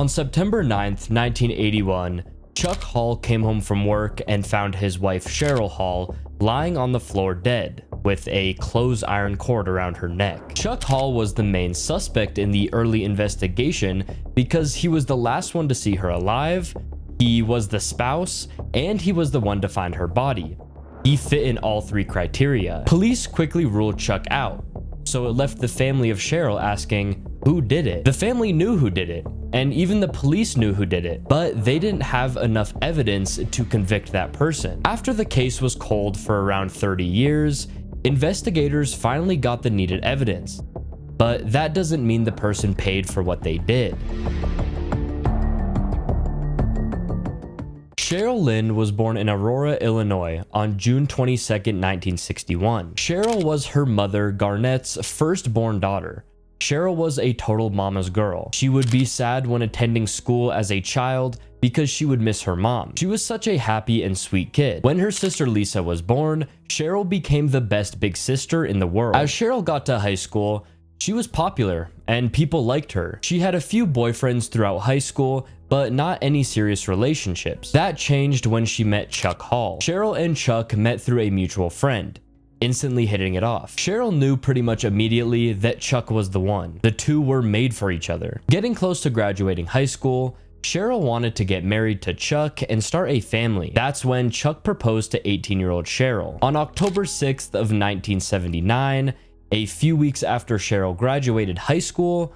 On September 9th, 1981, Chuck Hall came home from work and found his wife Cheryl Hall lying on the floor dead, with a clothes iron cord around her neck. Chuck Hall was the main suspect in the early investigation because he was the last one to see her alive, he was the spouse, and he was the one to find her body. He fit in all three criteria. Police quickly ruled Chuck out, so it left the family of Cheryl asking, who did it? The family knew who did it, and even the police knew who did it, but they didn't have enough evidence to convict that person. After the case was cold for around 30 years, investigators finally got the needed evidence, but that doesn't mean the person paid for what they did. Cheryl Lynn was born in Aurora, Illinois on June 22, 1961. Cheryl was her mother Garnett's firstborn daughter. Cheryl was a total mama's girl. She would be sad when attending school as a child because she would miss her mom. She was such a happy and sweet kid. When her sister Lisa was born, Cheryl became the best big sister in the world. As Cheryl got to high school, she was popular and people liked her. She had a few boyfriends throughout high school, but not any serious relationships. That changed when she met Chuck Hall. Cheryl and Chuck met through a mutual friend, instantly hitting it off. Cheryl knew pretty much immediately that Chuck was the one. The two were made for each other. Getting close to graduating high school, Cheryl wanted to get married to Chuck and start a family. That's when Chuck proposed to 18-year-old Cheryl. On October 6th of 1979, a few weeks after Cheryl graduated high school,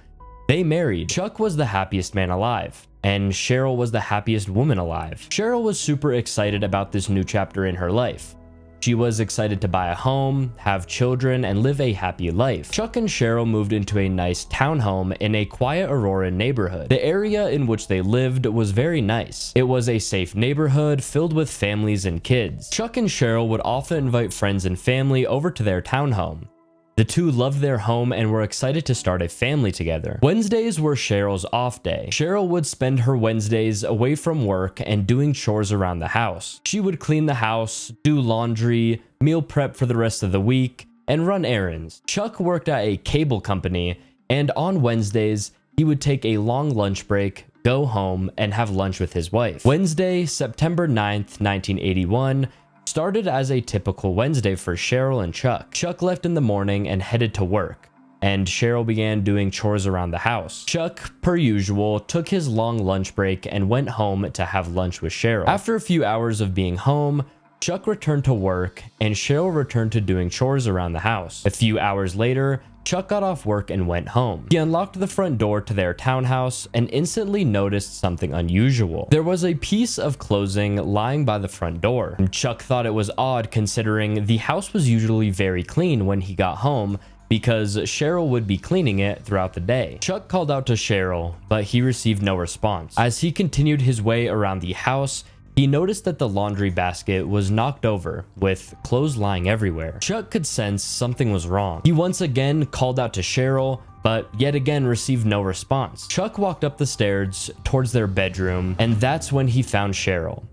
they married. Chuck was the happiest man alive, and Cheryl was the happiest woman alive. Cheryl was super excited about this new chapter in her life. She was excited to buy a home, have children, and live a happy life. Chuck and Cheryl moved into a nice townhome in a quiet Aurora neighborhood. The area in which they lived was very nice. It was a safe neighborhood filled with families and kids. Chuck and Cheryl would often invite friends and family over to their townhome. The two loved their home and were excited to start a family together. Wednesdays were Cheryl's off day. Cheryl would spend her Wednesdays away from work and doing chores around the house. She would clean the house, do laundry, meal prep for the rest of the week, and run errands. Chuck worked at a cable company, and on Wednesdays, he would take a long lunch break, go home, and have lunch with his wife. Wednesday, September 9th, 1981, started as a typical Wednesday for Cheryl and Chuck. Chuck left in the morning and headed to work, and Cheryl began doing chores around the house. Chuck, per usual, took his long lunch break and went home to have lunch with Cheryl. After a few hours of being home, Chuck returned to work, and Cheryl returned to doing chores around the house. A few hours later, Chuck got off work and went home. He unlocked the front door to their townhouse and instantly noticed something unusual. There was a piece of clothing lying by the front door. Chuck thought it was odd considering the house was usually very clean when he got home because Cheryl would be cleaning it throughout the day. Chuck called out to Cheryl, but he received no response. As he continued his way around the house, he noticed that the laundry basket was knocked over, with clothes lying everywhere. Chuck could sense something was wrong. He once again called out to Cheryl, but yet again received no response. Chuck walked up the stairs towards their bedroom, and that's when he found Cheryl.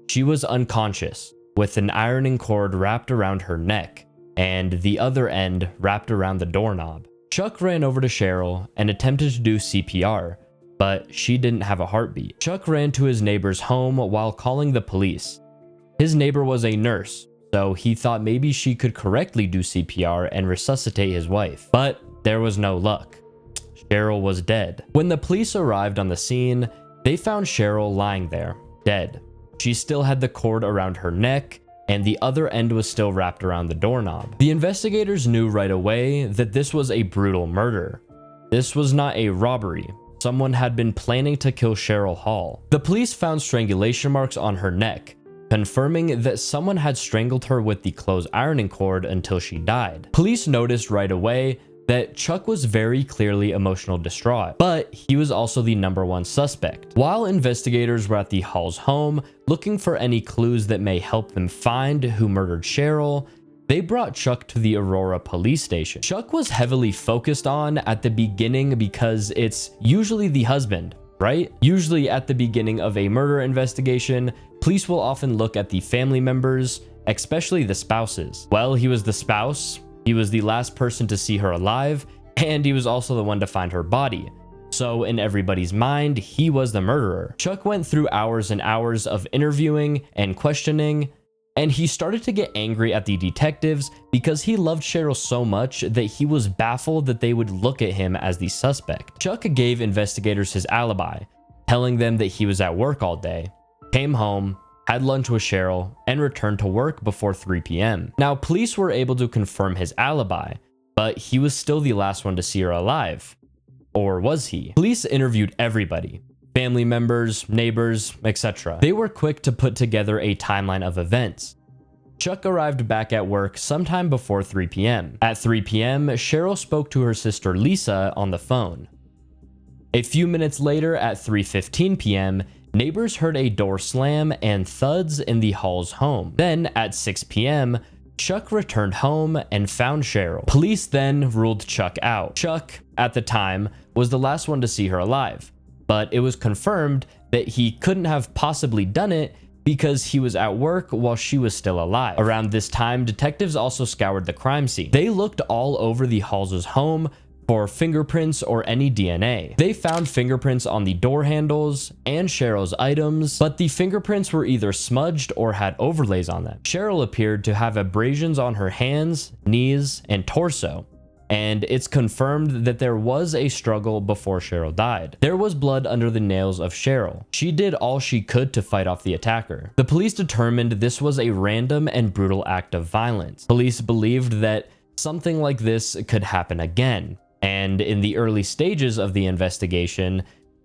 She was unconscious, with an ironing cord wrapped around her neck, and the other end wrapped around the doorknob. Chuck ran over to Cheryl and attempted to do CPR, but she didn't have a heartbeat. Chuck ran to his neighbor's home while calling the police. His neighbor was a nurse, so he thought maybe she could correctly do CPR and resuscitate his wife. But there was no luck. Cheryl was dead. When the police arrived on the scene, they found Cheryl lying there, dead. She still had the cord around her neck, and the other end was still wrapped around the doorknob. The investigators knew right away that this was a brutal murder. This was not a robbery. Someone had been planning to kill Cheryl Hall. The police found strangulation marks on her neck, confirming that someone had strangled her with the clothes ironing cord until she died. Police noticed right away that Chuck was very clearly emotional distraught, but he was also the #1 suspect. While investigators were at the Hall's home looking for any clues that may help them find who murdered Cheryl, they brought Chuck to the Aurora police station. Chuck was heavily focused on at the beginning because it's usually the husband, right? Usually at the beginning of a murder investigation, police will often look at the family members, especially the spouses. Well, he was the spouse, he was the last person to see her alive, and he was also the one to find her body. So in everybody's mind, he was the murderer. Chuck went through hours and hours of interviewing and questioning, and he started to get angry at the detectives because he loved Cheryl so much that he was baffled that they would look at him as the suspect. Chuck gave investigators his alibi, telling them that he was at work all day, came home, had lunch with Cheryl, and returned to work before 3 p.m. Now, police were able to confirm his alibi, but he was still the last one to see her alive. Or was he? Police interviewed everybody. Family members, neighbors, etc. They were quick to put together a timeline of events. Chuck arrived back at work sometime before 3 p.m. At 3 p.m., Cheryl spoke to her sister Lisa on the phone. A few minutes later, at 3:15 p.m., neighbors heard a door slam and thuds in the Hall's home. Then, at 6 p.m., Chuck returned home and found Cheryl. Police then ruled Chuck out. Chuck, at the time, was the last one to see her alive, but it was confirmed that he couldn't have possibly done it because he was at work while she was still alive. Around this time, detectives also scoured the crime scene. They looked all over the Halls' home for fingerprints or any DNA. They found fingerprints on the door handles and Cheryl's items, but the fingerprints were either smudged or had overlays on them. Cheryl appeared to have abrasions on her hands, knees, and torso, and it's confirmed that there was a struggle before Cheryl died. There was blood under the nails of Cheryl. She did all she could to fight off the attacker. The police determined this was a random and brutal act of violence. Police believed that something like this could happen again, and in the early stages of the investigation,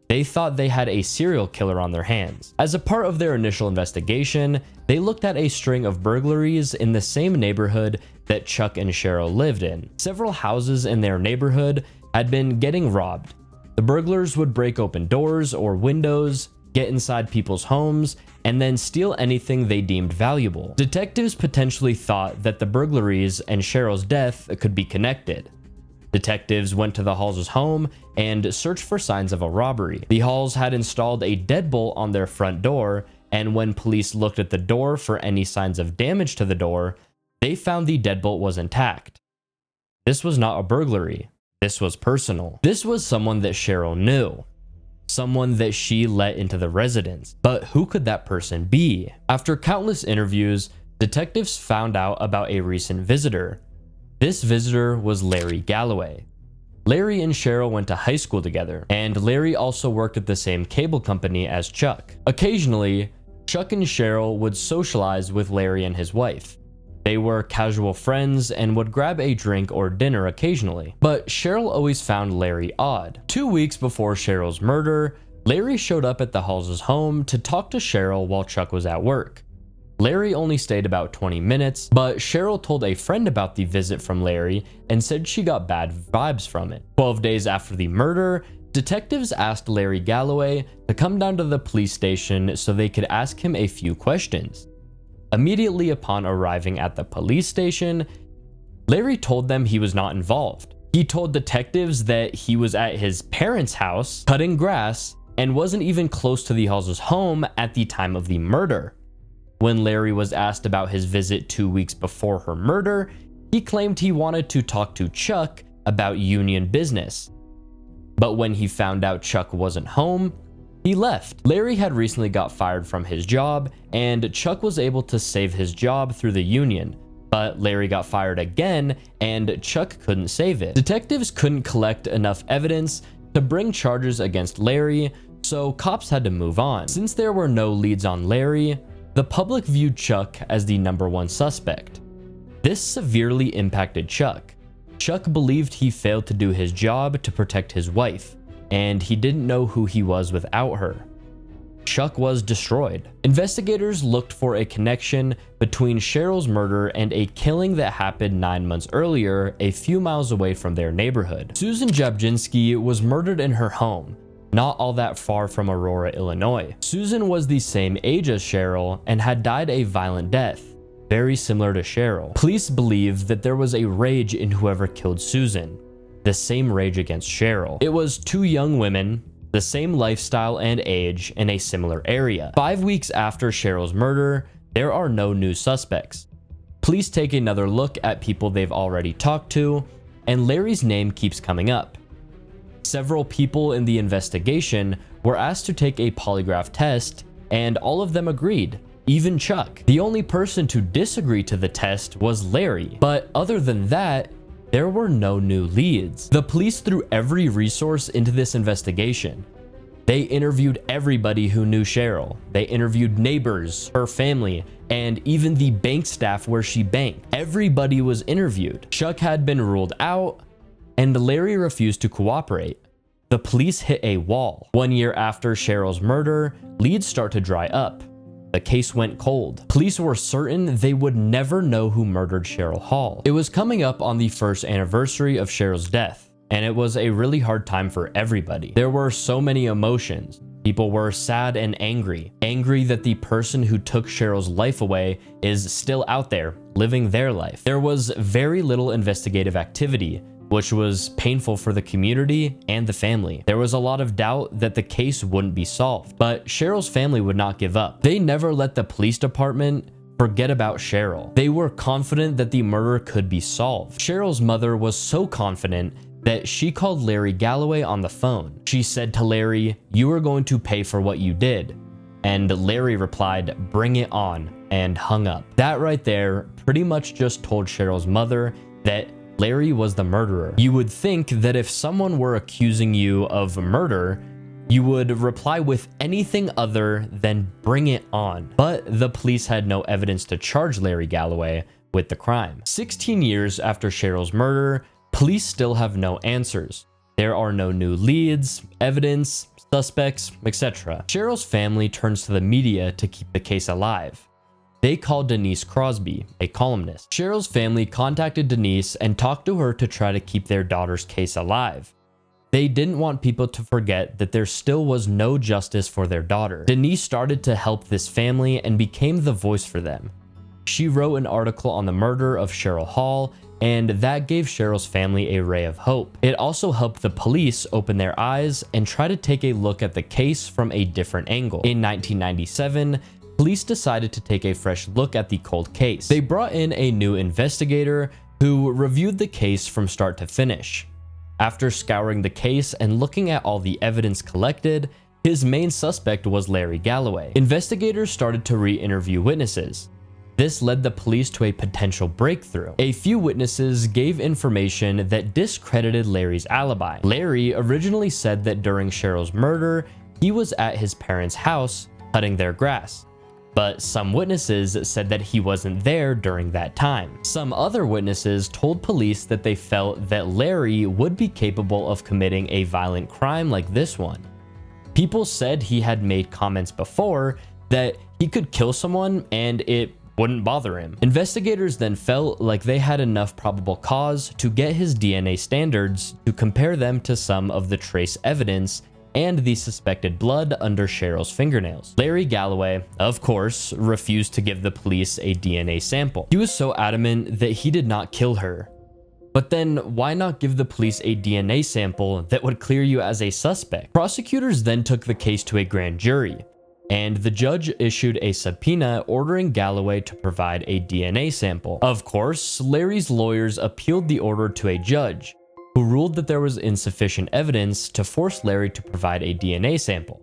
they thought they had a serial killer on their hands. As a part of their initial investigation, they looked at a string of burglaries in the same neighborhood that Chuck and Cheryl lived in. Several houses in their neighborhood had been getting robbed. The burglars would break open doors or windows, get inside people's homes, and then steal anything they deemed valuable. Detectives potentially thought that the burglaries and Cheryl's death could be connected. Detectives went to the Halls' home and searched for signs of a robbery. The Halls had installed a deadbolt on their front door, and when police looked at the door for any signs of damage to the door, they found the deadbolt was intact. This was not a burglary. This was personal. This was someone that Cheryl knew. Someone that she let into the residence. But who could that person be? After countless interviews, detectives found out about a recent visitor. This visitor was Larry Galloway. Larry and Cheryl went to high school together, and Larry also worked at the same cable company as Chuck. Occasionally, Chuck and Cheryl would socialize with Larry and his wife. They were casual friends and would grab a drink or dinner occasionally, but Cheryl always found Larry odd. 2 weeks before Cheryl's murder, Larry showed up at the Halls' home to talk to Cheryl while Chuck was at work. Larry only stayed about 20 minutes, but Cheryl told a friend about the visit from Larry and said she got bad vibes from it. 12 days after the murder, detectives asked Larry Galloway to come down to the police station so they could ask him a few questions. Immediately upon arriving at the police station, Larry told them he was not involved. He told detectives that he was at his parents' house cutting grass and wasn't even close to the Halls' home at the time of the murder. When Larry was asked about his visit 2 weeks before her murder, he claimed he wanted to talk to Chuck about union business. But when he found out Chuck wasn't home, he left. Larry had recently got fired from his job, and Chuck was able to save his job through the union. But Larry got fired again, and Chuck couldn't save it. Detectives couldn't collect enough evidence to bring charges against Larry, so cops had to move on. Since there were no leads on Larry, the public viewed Chuck as the #1 suspect. This severely impacted Chuck. Chuck believed he failed to do his job to protect his wife, and he didn't know who he was without her. Chuck was destroyed. Investigators looked for a connection between Cheryl's murder and a killing that happened 9 months earlier, a few miles away from their neighborhood. Susan Jabczynski was murdered in her home, not all that far from Aurora, Illinois. Susan was the same age as Cheryl and had died a violent death, very similar to Cheryl. Police believe that there was a rage in whoever killed Susan, the same rage against Cheryl. It was 2 young women, the same lifestyle and age, in a similar area. 5 weeks after Cheryl's murder, there are no new suspects. Police take another look at people they've already talked to, and Larry's name keeps coming up. Several people in the investigation were asked to take a polygraph test, and all of them agreed, even Chuck. The only person to disagree to the test was Larry, but other than that, there were no new leads. The police threw every resource into this investigation. They interviewed everybody who knew Cheryl. They interviewed neighbors, her family, and even the bank staff where she banked. Everybody was interviewed. Chuck had been ruled out, and Larry refused to cooperate. The police hit a wall. 1 year after Cheryl's murder, leads start to dry up. The case went cold. Police were certain they would never know who murdered Cheryl Hall. It was coming up on the first anniversary of Cheryl's death, and it was a really hard time for everybody. There were so many emotions. People were sad and angry. Angry that the person who took Cheryl's life away is still out there, living their life. There was very little investigative activity, which was painful for the community and the family. There was a lot of doubt that the case wouldn't be solved, but Cheryl's family would not give up. They never let the police department forget about Cheryl. They were confident that the murder could be solved. Cheryl's mother was so confident that she called Larry Galloway on the phone. She said to Larry, "You are going to pay for what you did." And Larry replied, "Bring it on," and hung up. That right there pretty much just told Cheryl's mother that Larry was the murderer. You would think that if someone were accusing you of murder, you would reply with anything other than "bring it on." But the police had no evidence to charge Larry Galloway with the crime. 16 years after Cheryl's murder, police still have no answers. There are no new leads, evidence, suspects, etc. Cheryl's family turns to the media to keep the case alive. They called Denise Crosby, a columnist. Cheryl's family contacted Denise and talked to her to try to keep their daughter's case alive. They didn't want people to forget that there still was no justice for their daughter. Denise started to help this family and became the voice for them. She wrote an article on the murder of Cheryl Hall, and that gave Cheryl's family a ray of hope. It also helped the police open their eyes and try to take a look at the case from a different angle. In 1997, police decided to take a fresh look at the cold case. They brought in a new investigator who reviewed the case from start to finish. After scouring the case and looking at all the evidence collected, his main suspect was Larry Galloway. Investigators started to re-interview witnesses. This led the police to a potential breakthrough. A few witnesses gave information that discredited Larry's alibi. Larry originally said that during Cheryl's murder, he was at his parents' house cutting their grass. But some witnesses said that he wasn't there during that time. Some other witnesses told police that they felt that Larry would be capable of committing a violent crime like this one. People said he had made comments before that he could kill someone and it wouldn't bother him. Investigators then felt like they had enough probable cause to get his DNA standards to compare them to some of the trace evidence and the suspected blood under Cheryl's fingernails. Larry Galloway, of course, refused to give the police a DNA sample. He was so adamant that he did not kill her. But then why not give the police a DNA sample that would clear you as a suspect? Prosecutors then took the case to a grand jury, and the judge issued a subpoena ordering Galloway to provide a DNA sample. Of course, Larry's lawyers appealed the order to a judge, who ruled that there was insufficient evidence to force Larry to provide a DNA sample.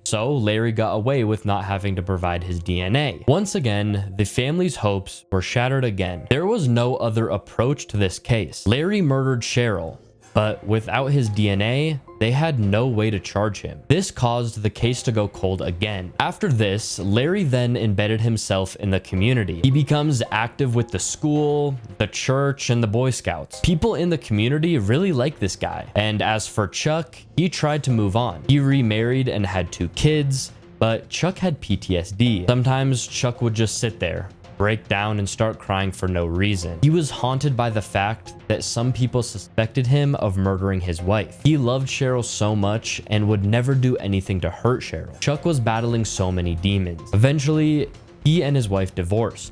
So Larry got away with not having to provide his DNA. Once again, the family's hopes were shattered again. There was no other approach to this case. Larry murdered Cheryl, but without his DNA, they had no way to charge him. This caused the case to go cold again. After this, Larry then embedded himself in the community. He becomes active with the school, the church, and the Boy Scouts. People in the community really like this guy. And as for Chuck, he tried to move on. He remarried and had 2 kids, but Chuck had PTSD. Sometimes Chuck would just sit there, break down, and start crying for no reason. He was haunted by the fact that some people suspected him of murdering his wife. He loved Cheryl so much and would never do anything to hurt Cheryl. Chuck was battling so many demons. Eventually, he and his wife divorced.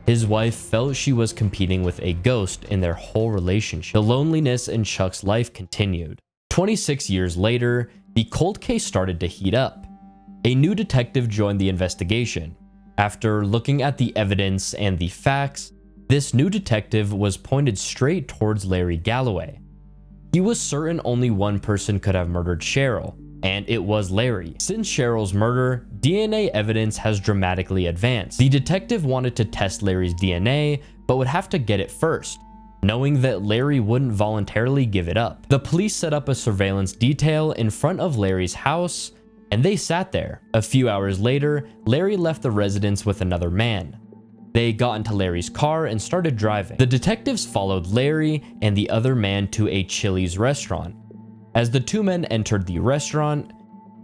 His wife felt she was competing with a ghost in their whole relationship. The loneliness in Chuck's life continued. 26 years later, the cold case started to heat up. A new detective joined the investigation. After looking at the evidence and the facts, this new detective was pointed straight towards Larry Galloway. He was certain only one person could have murdered Cheryl, and it was Larry. Since Cheryl's murder, DNA evidence has dramatically advanced. The detective wanted to test Larry's DNA, but would have to get it first, knowing that Larry wouldn't voluntarily give it up. The police set up a surveillance detail in front of Larry's house, and they sat there. A few hours later, Larry left the residence with another man. They got into Larry's car and started driving. The detectives followed Larry and the other man to a Chili's restaurant. As the two men entered the restaurant,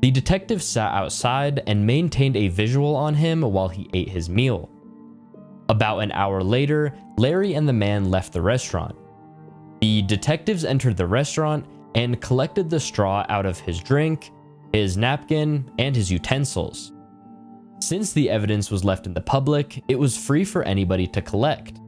the detective sat outside and maintained a visual on him while he ate his meal. About an hour later, Larry and the man left the restaurant. The detectives entered the restaurant and collected the straw out of his drink, his napkin, and his utensils. Since the evidence was left in the public, it was free for anybody to collect.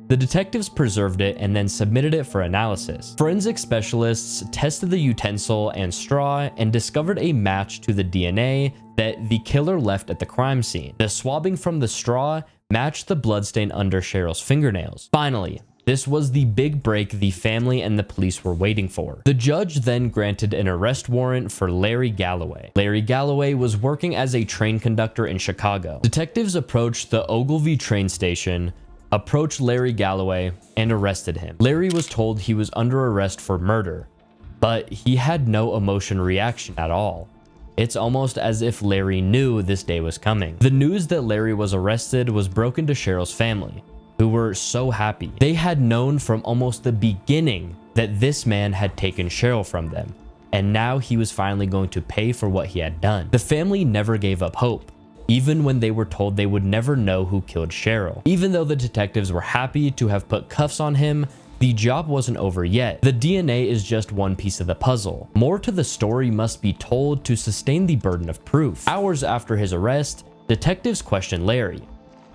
The detectives preserved it and then submitted it for analysis. Forensic specialists tested the utensil and straw and discovered a match to the DNA that the killer left at the crime scene. The swabbing from the straw matched the bloodstain under Cheryl's fingernails. Finally, this was the big break the family and the police were waiting for. The judge then granted an arrest warrant for Larry Galloway. Larry Galloway was working as a train conductor in Chicago. Detectives approached the Ogilvy train station, approached Larry Galloway, and arrested him. Larry was told he was under arrest for murder, but he had no emotion reaction at all. It's almost as if Larry knew this day was coming. The news that Larry was arrested was broken to Cheryl's family, who were so happy. They had known from almost the beginning that this man had taken Cheryl from them, and now he was finally going to pay for what he had done. The family never gave up hope, even when they were told they would never know who killed Cheryl. Even though the detectives were happy to have put cuffs on him, the job wasn't over yet. The DNA is just one piece of the puzzle. More to the story must be told to sustain the burden of proof. Hours after his arrest, detectives questioned Larry.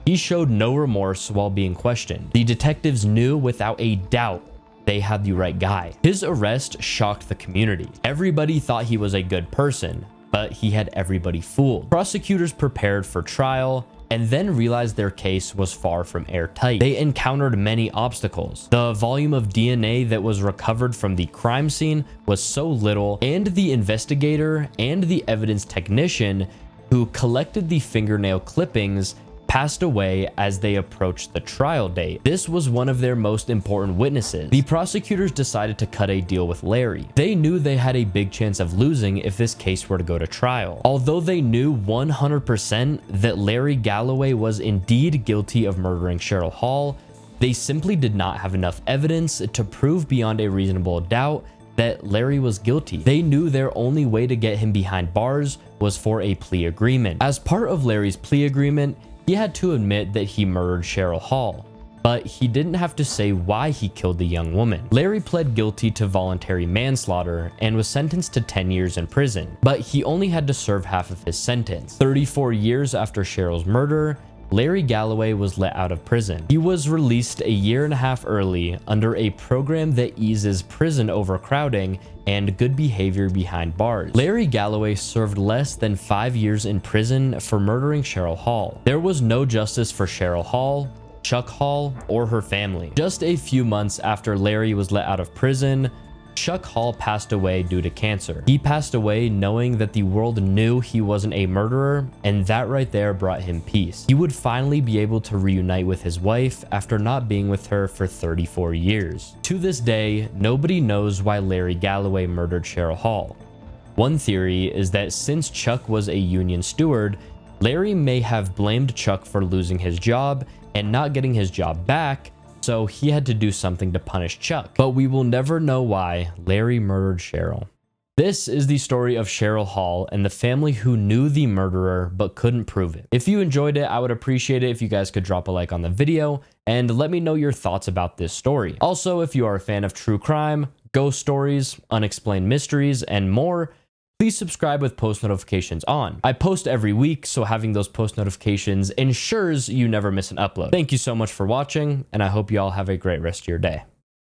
He showed no remorse while being questioned. The detectives knew without a doubt they had the right guy. His arrest shocked the community. Everybody thought he was a good person, but he had everybody fooled. Prosecutors prepared for trial and then realized their case was far from airtight. They encountered many obstacles. The volume of DNA that was recovered from the crime scene was so little, and the investigator and the evidence technician who collected the fingernail clippings passed away as they approached the trial date. This was one of their most important witnesses. The prosecutors decided to cut a deal with Larry. They knew they had a big chance of losing if this case were to go to trial. Although they knew 100% that Larry Galloway was indeed guilty of murdering Cheryl Hall, they simply did not have enough evidence to prove beyond a reasonable doubt that Larry was guilty. They knew their only way to get him behind bars was for a plea agreement. As part of Larry's plea agreement, he had to admit that he murdered Cheryl Hall, but he didn't have to say why he killed the young woman. Larry pled guilty to voluntary manslaughter and was sentenced to 10 years in prison, but he only had to serve half of his sentence. 34 years after Cheryl's murder, Larry Galloway was let out of prison. He was released a year and a half early under a program that eases prison overcrowding and good behavior behind bars. Larry Galloway served less than 5 years in prison for murdering Cheryl Hall. There was no justice for Cheryl Hall, Chuck Hall, or her family. Just a few months after Larry was let out of prison, Chuck Hall passed away due to cancer. He passed away knowing that the world knew he wasn't a murderer, and that right there brought him peace. He would finally be able to reunite with his wife after not being with her for 34 years. To this day, nobody knows why Larry Galloway murdered Cheryl Hall. One theory is that since Chuck was a union steward, Larry may have blamed Chuck for losing his job and not getting his job back, so he had to do something to punish Chuck. But we will never know why Larry murdered Cheryl. This is the story of Cheryl Hall and the family who knew the murderer but couldn't prove it. If you enjoyed it, I would appreciate it if you guys could drop a like on the video and let me know your thoughts about this story. Also, if you are a fan of true crime, ghost stories, unexplained mysteries, and more, please subscribe with post notifications on. I post every week, so having those post notifications ensures you never miss an upload. Thank you so much for watching, and I hope you all have a great rest of your day.